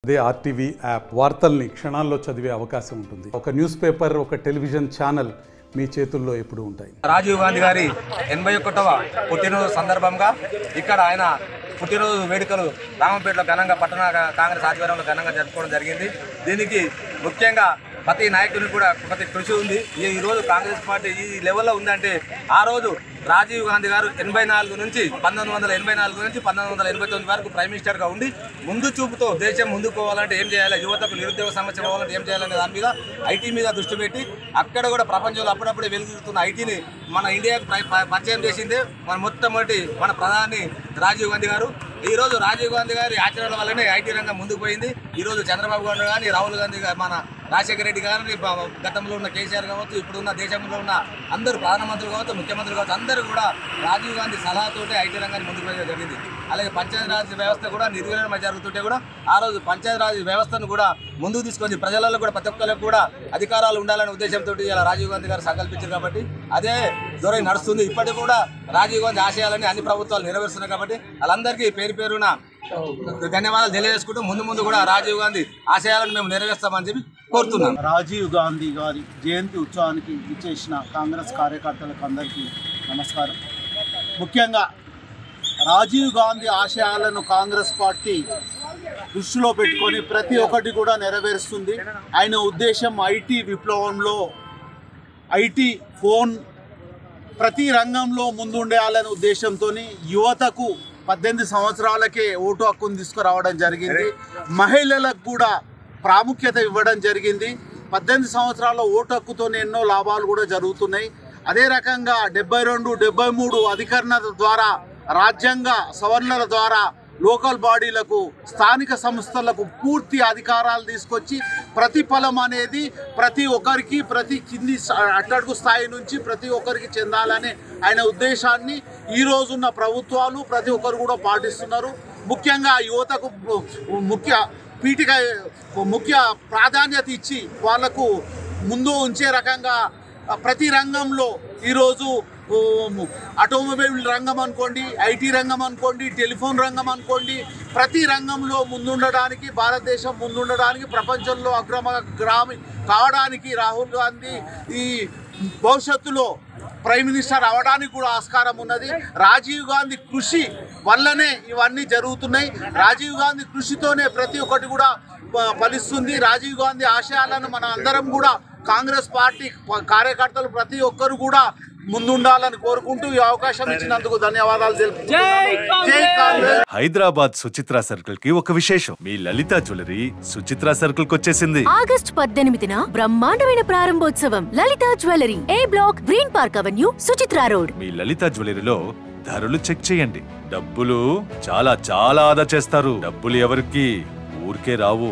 అదే RTV app వార్తల్ని క్షణాల్లో చదివే అవకాశం ఉంటుంది. ఒక న్యూస్ పేపర్, ఒక టెలివిజన్ ఛానల్ మీ చేతుల్లో ఎప్పుడు ఉంటాయి. రాజీవ్ గాంధీ గారి 81వ పుట్టినరోజు సందర్భంగా ఇక్కడ ఆయన పుట్టినరోజు వేడుకలు రామంపేటలో ఘనంగా పట్టణ కాంగ్రెస్ ఆధ్వర్యంలో ఘనంగా జరుపుకోవడం జరిగింది. దీనికి ముఖ్యంగా ప్రతి నాయకునికి కూడా ప్రతి కృషి ఉంది. ఈరోజు కాంగ్రెస్ పార్టీ ఈ లెవెల్లో ఉందంటే ఆ రోజు రాజీవ్ గాంధీ గారు 1984 నుంచి 1989 వరకు ప్రైమ్ మినిస్టర్గా ఉండి ముందు చూపుతో దేశం ముందుకు పోవాలంటే ఏం చేయాలి, యువతకు నిరుద్యోగ సమస్య పోవాలంటే ఏం చేయాలనే దాని మీద ఐటీ మీద దృష్టి పెట్టి అక్కడ కూడా ప్రపంచంలో అప్పుడప్పుడే వెలుగుతున్న ఐటీని మన ఇండియాకు పరిచయం చేసిందే మన మొట్టమొదటి మన ప్రధాని రాజీవ్ గాంధీ గారు. ఈరోజు రాజీవ్ గాంధీ గారి ఆచరణ వల్లనే ఐటీ రంగం ముందుకు పోయింది. ఈరోజు చంద్రబాబు గారు కానీ, రాహుల్ గాంధీ గారు, మన రాజశేఖర రెడ్డి గారిని, గతంలో ఉన్న కేసీఆర్ కావచ్చు, ఇప్పుడున్న దేశంలో ఉన్న అందరూ ప్రధానమంత్రులు కావచ్చు, ముఖ్యమంత్రులు కావచ్చు, అందరూ కూడా రాజీవ్ గాంధీ సలహాతోటే ఐటీ రంగాన్ని ముందుకు పోయడం జరిగింది. అలాగే పంచాయతీరాజ్ వ్యవస్థ కూడా నిర్వీర్యం జరుగుతుంటే కూడా ఆ రోజు పంచాయతీరాజ్ వ్యవస్థను కూడా ముందుకు తీసుకొని ప్రజలలో కూడా ప్రతి ఒక్కరికి కూడా అధికారాలు ఉండాలనే ఉద్దేశంతో ఇలా రాజీవ్ గాంధీ గారు సంకల్పించారు కాబట్టి అదే ధోరణి నడుస్తుంది. ఇప్పటికి కూడా రాజీవ్ గాంధీ ఆశయాలని అన్ని ప్రభుత్వాలు నెరవేరుస్తున్నాయి కాబట్టి వాళ్ళందరికీ పేరున ధన్యవాదాలు తెలియజేసుకుంటూ ముందు కూడా రాజీవ్ గాంధీ ఆశయాలను మేము నెరవేరుస్తామని చెప్పి కోరుతున్నాం. రాజీవ్ గాంధీ గారి జయంతి ఉత్సవానికి విచ్చేసిన కాంగ్రెస్ కార్యకర్తలకు అందరికీ నమస్కారం. ముఖ్యంగా రాజీవ్ గాంధీ ఆశయాలను కాంగ్రెస్ పార్టీ దృష్టిలో పెట్టుకొని ప్రతి ఒక్కటి కూడా నెరవేరుస్తుంది. ఆయన ఉద్దేశం ఐటీ విప్లవంలో ఐటీ ఫోన్ ప్రతి రంగంలో ముందుండేయాలనే ఉద్దేశంతో యువతకు 18 సంవత్సరాలకే ఓటు హక్కును తీసుకురావడం జరిగింది. మహిళలకు కూడా ప్రాముఖ్యత ఇవ్వడం జరిగింది. 18 సంవత్సరాల ఓటు హక్కుతోనే ఎన్నో లాభాలు కూడా జరుగుతున్నాయి. అదే రకంగా 72, 73 అధికరణ ద్వారా, రాజ్యాంగ సవరణల ద్వారా లోకల్ బాడీలకు, స్థానిక సంస్థలకు పూర్తి అధికారాలు తీసుకొచ్చి ప్రతిఫలం అనేది ప్రతి ఒక్కరికి, ప్రతి కింది అట్టడుగు స్థాయి నుంచి ప్రతి ఒక్కరికి చెందాలనే ఆయన ఉద్దేశాన్ని ఈ రోజున్న ప్రభుత్వాలు ప్రతి ఒక్కరు కూడా పాటిస్తున్నారు. ముఖ్యంగా యువతకు ముఖ్య ప్రాధాన్యత ఇచ్చి వాళ్లకు ముందు ఉంచే రకంగా ప్రతి రంగంలో ఈరోజు ఆటోమొబైల్ రంగం అనుకోండి, ఐటీ రంగం అనుకోండి, టెలిఫోన్ రంగం అనుకోండి, ప్రతి రంగంలో ముందుండడానికి, భారతదేశం ముందుండడానికి, ప్రపంచంలో అగ్రగామి కావడానికి రాహుల్ గాంధీ ఈ భవిష్యత్తులో ప్రైమ్ మినిస్టర్ అవడానికి కూడా ఆస్కారం ఉన్నది. రాజీవ్ గాంధీ కృషి వల్లనే ఇవన్నీ జరుగుతున్నాయి. రాజీవ్ గాంధీ కృషితోనే ప్రతి ఒక్కటి కూడా ఫలిస్తుంది. రాజీవ్ గాంధీ ఆశయాలను మన అందరం కూడా కాంగ్రెస్ పార్టీ కార్యకర్తలు ప్రతి ఒక్కరు కూడా ముందుండాలని కోరుకుంటూ ఈ అవకాశం ఇచ్చినందుకు ధన్యవాదాలు తెలుపుతున్నాను. హైదరాబాద్ సుచిత్ర సర్కిల్ కి ఒక విశేషం. మీ లలిత జ్యువెలరీ సుచిత్ర సర్కిల్ కి వచ్చేసింది. ఆగస్టు 18న బ్రహ్మాండమైన ప్రారంభోత్సవం. Lalitha jewellery, A block, green park avenue, Suchitra road. మీ లలిత జ్యువెలరీలో ధరలు చెక్ చేయండి. డబ్బులు చాలా ఆదా చేస్తారు. డబ్బులు ఎవరికి ఊరికే రావు.